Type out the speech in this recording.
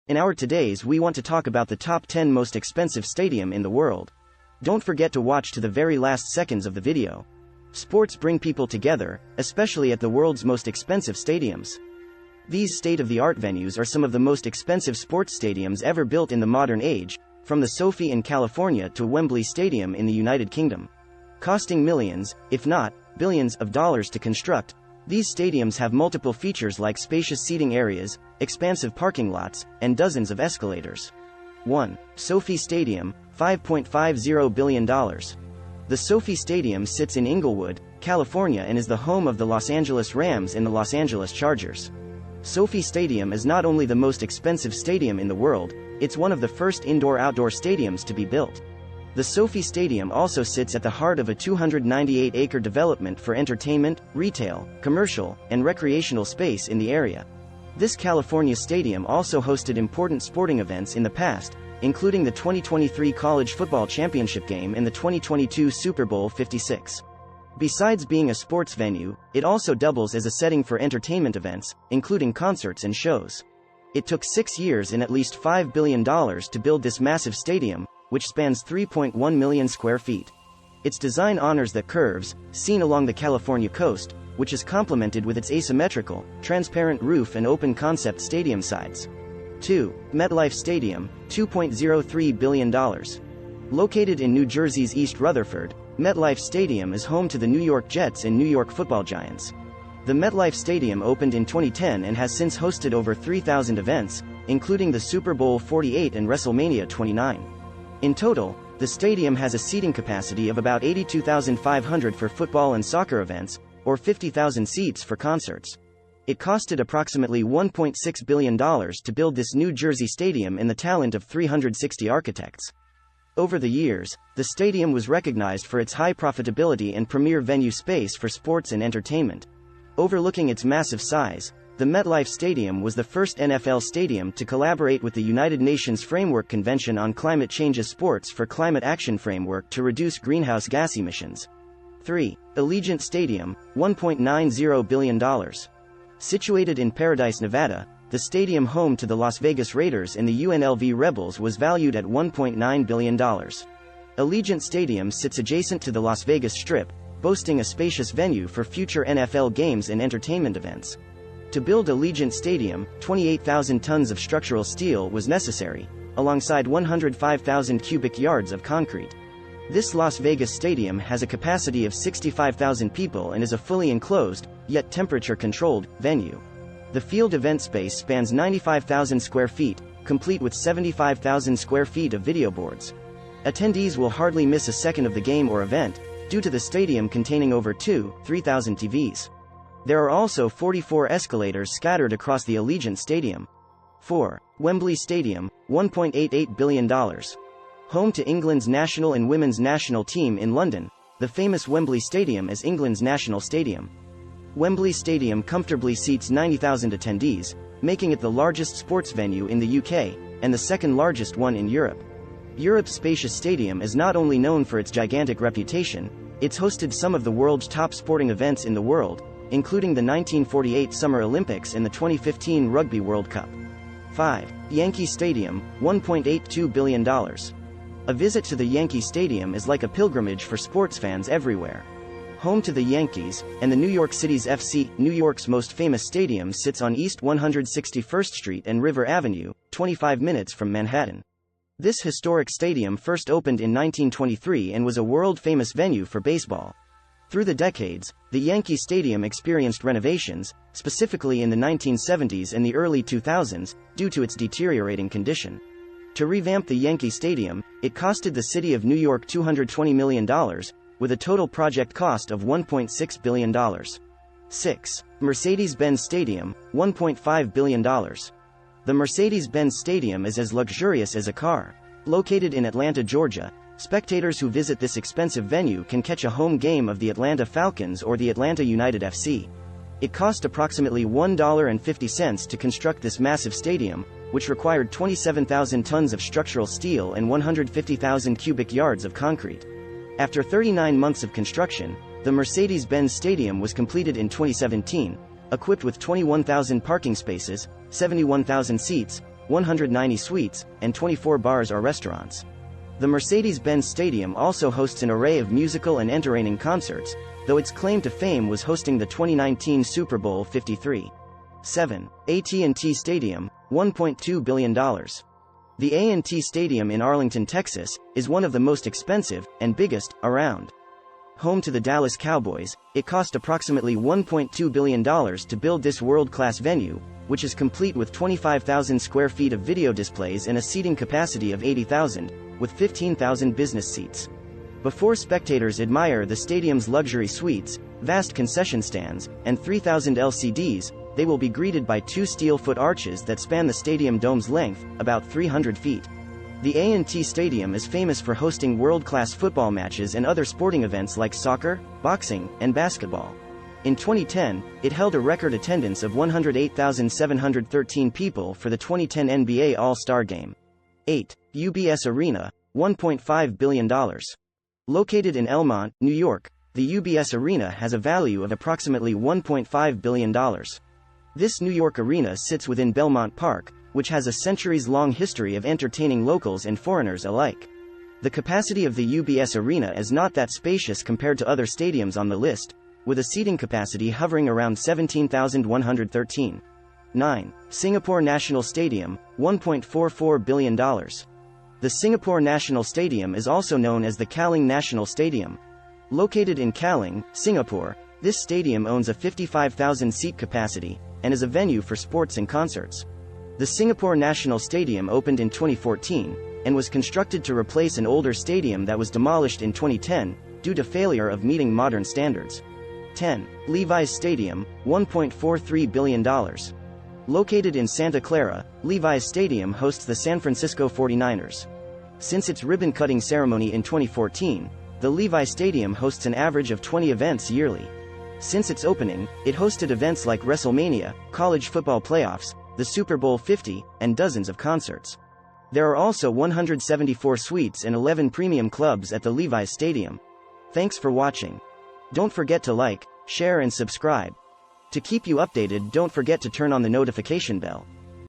In our today's we want to talk about the top 10 most expensive stadium in the world. Don't forget to watch to the very last seconds of the video. Sports bring people together, especially at the world's most expensive stadiums. These state-of-the-art venues are some of the most expensive sports stadiums ever built in the modern age, from the Sophie in California to Wembley Stadium in the United Kingdom. Costing millions, if not billions, of dollars to construct, these stadiums have multiple features like spacious seating areas, expansive parking lots, and dozens of escalators. 1. Sophie Stadium, $5.50 billion. The Sophie Stadium sits in Inglewood, California and is the home of the Los Angeles Rams and the Los Angeles Chargers. Sophie Stadium is not only the most expensive stadium in the world, it's one of the first indoor-outdoor stadiums to be built. The Sophie Stadium also sits at the heart of a 298-acre development for entertainment, retail, commercial, and recreational space in the area. This California stadium also hosted important sporting events in the past, including the 2023 College Football Championship game and the 2022 Super Bowl 56. Besides being a sports venue, it also doubles as a setting for entertainment events, including concerts and shows. It took 6 years and at least $5 billion to build this massive stadium, which spans 3.1 million square feet. Its design honors the curves, seen along the California coast, which is complemented with its asymmetrical, transparent roof and open-concept stadium sides. 2. MetLife Stadium, $2.03 billion. Located in New Jersey's East Rutherford, MetLife Stadium is home to the New York Jets and New York Football Giants. The MetLife Stadium opened in 2010 and has since hosted over 3,000 events, including the Super Bowl 48 and WrestleMania 29. In total, the stadium has a seating capacity of about 82,500 for football and soccer events, or 50,000 seats for concerts. It costed approximately $1.6 billion to build this New Jersey stadium and the talent of 360 architects. Over the years, the stadium was recognized for its high profitability and premier venue space for sports and entertainment. Overlooking its massive size, the MetLife Stadium was the first NFL stadium to collaborate with the United Nations Framework Convention on Climate Change's Sports for Climate Action Framework to reduce greenhouse gas emissions. 3. Allegiant Stadium, $1.90 billion. Situated in Paradise, Nevada, the stadium home to the Las Vegas Raiders and the UNLV Rebels was valued at $1.9 billion. Allegiant Stadium sits adjacent to the Las Vegas Strip, boasting a spacious venue for future NFL games and entertainment events. To build Allegiant Stadium, 28,000 tons of structural steel was necessary, alongside 105,000 cubic yards of concrete. This Las Vegas stadium has a capacity of 65,000 people and is a fully enclosed, yet temperature-controlled, venue. The field event space spans 95,000 square feet, complete with 75,000 square feet of video boards. Attendees will hardly miss a second of the game or event, due to the stadium containing over 3,000 TVs. There are also 44 escalators scattered across the Allegiant Stadium. 4. Wembley Stadium, $1.88 billion. Home to England's national and women's national team in London, the famous Wembley Stadium is England's national stadium. Wembley Stadium comfortably seats 90,000 attendees, making it the largest sports venue in the UK, and the second largest one in Europe. Europe's spacious stadium is not only known for its gigantic reputation, it's hosted some of the world's top sporting events in the world, including the 1948 Summer Olympics and the 2015 Rugby World Cup. 5. Yankee Stadium, $1.82 billion. A visit to the Yankee Stadium is like a pilgrimage for sports fans everywhere. Home to the Yankees, and the New York City's FC, New York's most famous stadium sits on East 161st Street and River Avenue, 25 minutes from Manhattan. This historic stadium first opened in 1923 and was a world-famous venue for baseball. Through the decades, the Yankee Stadium experienced renovations, specifically in the 1970s and the early 2000s, due to its deteriorating condition. To revamp the Yankee Stadium, it costed the city of New York $220 million, with a total project cost of $1.6 billion. 6. Mercedes-Benz Stadium, $1.5 billion. The Mercedes-Benz Stadium is as luxurious as a car. Located in Atlanta, Georgia, spectators who visit this expensive venue can catch a home game of the Atlanta Falcons or the Atlanta United FC. It cost approximately $1.50 to construct this massive stadium, which required 27,000 tons of structural steel and 150,000 cubic yards of concrete. After 39 months of construction, the Mercedes-Benz Stadium was completed in 2017, equipped with 21,000 parking spaces, 71,000 seats, 190 suites, and 24 bars or restaurants. The Mercedes-Benz Stadium also hosts an array of musical and entertaining concerts, though its claim to fame was hosting the 2019 Super Bowl 53. 7. AT&T Stadium, $1.2 billion. The A&T Stadium in Arlington, Texas, is one of the most expensive, and biggest, around. Home to the Dallas Cowboys, it cost approximately $1.2 billion to build this world-class venue, which is complete with 25,000 square feet of video displays and a seating capacity of 80,000, with 15,000 business seats. Before spectators admire the stadium's luxury suites, vast concession stands, and 3,000 LCDs, they will be greeted by two steel-foot arches that span the stadium dome's length, about 300 feet. The A&T Stadium is famous for hosting world-class football matches and other sporting events like soccer, boxing, and basketball. In 2010, it held a record attendance of 108,713 people for the 2010 NBA All-Star Game. 8. UBS Arena, $1.5 billion. Located in Elmont, New York, the UBS Arena has a value of approximately $1.5 billion. This New York arena sits within Belmont Park, which has a centuries-long history of entertaining locals and foreigners alike. The capacity of the UBS Arena is not that spacious compared to other stadiums on the list, with a seating capacity hovering around 17,113. 9. Singapore National Stadium, $1.44 billion. The Singapore National Stadium is also known as the Kallang National Stadium. Located in Kallang, Singapore, this stadium owns a 55,000-seat capacity, and is a venue for sports and concerts. The Singapore National Stadium opened in 2014, and was constructed to replace an older stadium that was demolished in 2010, due to failure of meeting modern standards. 10. Levi's Stadium, $1.43 billion. Located in Santa Clara, Levi's Stadium hosts the San Francisco 49ers. Since its ribbon-cutting ceremony in 2014, the Levi Stadium hosts an average of 20 events yearly. Since its opening, it hosted events like WrestleMania, college football playoffs, the Super Bowl 50, and dozens of concerts. There are also 174 suites and 11 premium clubs at the Levi's Stadium. Thanks for watching. Don't forget to like, share and subscribe. To keep you updated, don't forget to turn on the notification bell.